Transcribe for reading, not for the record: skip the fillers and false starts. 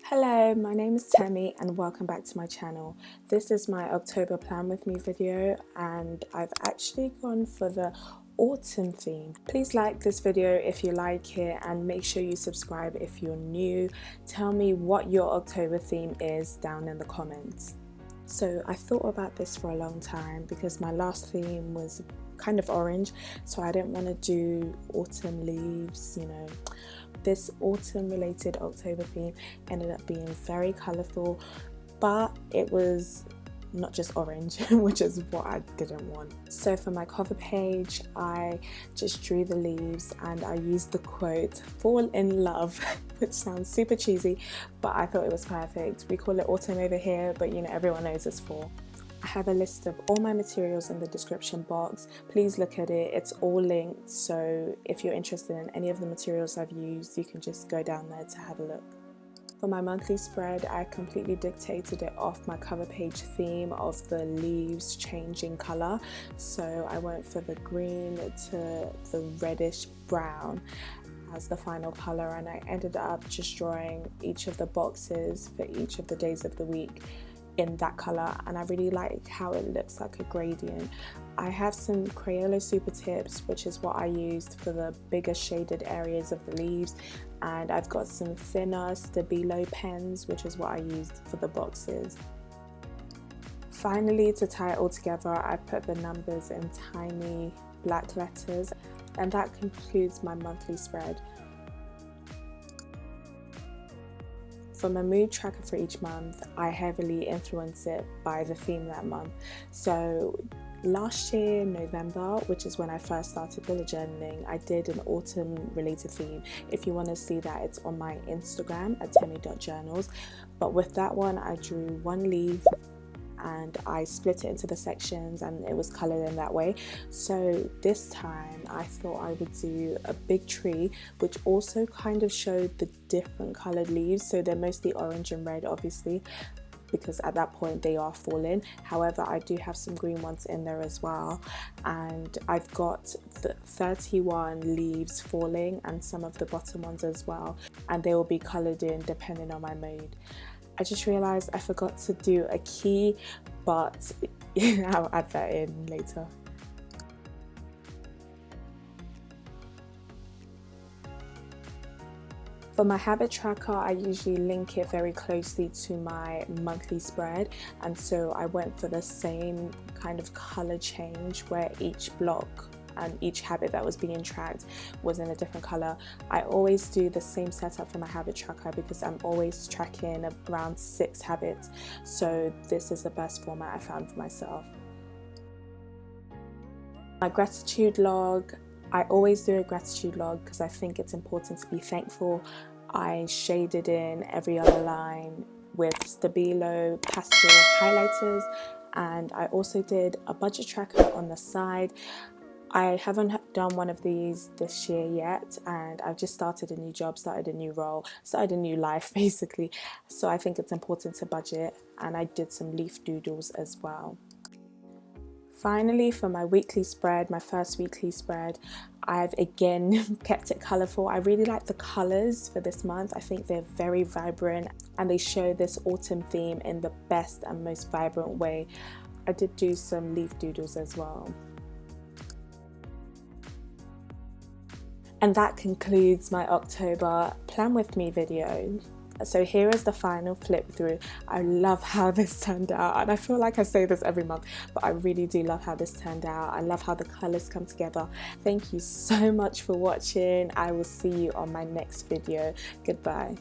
Hello, my name is Temi and welcome back to my channel. This is my October plan with me video and I've actually gone for the autumn theme. Please like this video if you like it and make sure you subscribe if you're new. Tell me what your October theme is down in the comments. So I thought about this for a long time because my last theme was kind of orange, so I didn't want to do autumn leaves, This autumn related October theme ended up being very colourful, but it was not just orange, which is what I didn't want. So for my cover page, I just drew the leaves and I used the quote, "Fall in love," which sounds super cheesy, but I thought it was perfect. We call it autumn over here, but everyone knows it's fall. I have a list of all my materials in the description box. Please look at it, it's all linked, so if you're interested in any of the materials I've used, you can just go down there to have a look. For my monthly spread, I completely dictated it off my cover page theme of the leaves changing colour. So I went for the green to the reddish brown as the final colour, and I ended up just drawing each of the boxes for each of the days of the week in that colour, and I really like how it looks like a gradient. I have some Crayola Super Tips, which is what I used for the bigger shaded areas of the leaves, and I've got some thinner Stabilo pens, which is what I used for the boxes. Finally, to tie it all together, I put the numbers in tiny black letters, and that concludes my monthly spread. For my mood tracker for each month, I heavily influence it by the theme that month. So last year, November, which is when I first started bullet journaling, I did an autumn related theme. If you want to see that, it's on my Instagram at temi.journals. But with that one, I drew one leaf and I split it into the sections and it was coloured in that way. So this time I thought I would do a big tree, which also kind of showed the different coloured leaves. So they're mostly orange and red, obviously, because at that point they are falling. However, I do have some green ones in there as well, and I've got the 31 leaves falling and some of the bottom ones as well, and they will be coloured in depending on my mood. I just realised I forgot to do a key, but I'll add that in later. For my habit tracker, I usually link it very closely to my monthly spread, and so I went for the same kind of colour change where each block and each habit that was being tracked was in a different colour. I always do the same setup for my habit tracker because I'm always tracking around 6 habits, so this is the best format I found for myself. My gratitude log, I always do a gratitude log because I think it's important to be thankful. I shaded in every other line with Stabilo Pastel highlighters, and I also did a budget tracker on the side. I haven't done one of these this year yet, and I've just started a new job, started a new role, started a new life basically, so I think it's important to budget, and I did some leaf doodles as well. Finally, for my weekly spread, my first weekly spread, I've again kept it colourful. I really like the colours for this month. I think they're very vibrant and they show this autumn theme in the best and most vibrant way. I did do some leaf doodles as well. And that concludes my October Plan With Me video. So here is the final flip through. I love how this turned out, and I feel like I say this every month, but I really do love how this turned out. I love how the colours come together. Thank you so much for watching. I will see you on my next video. Goodbye.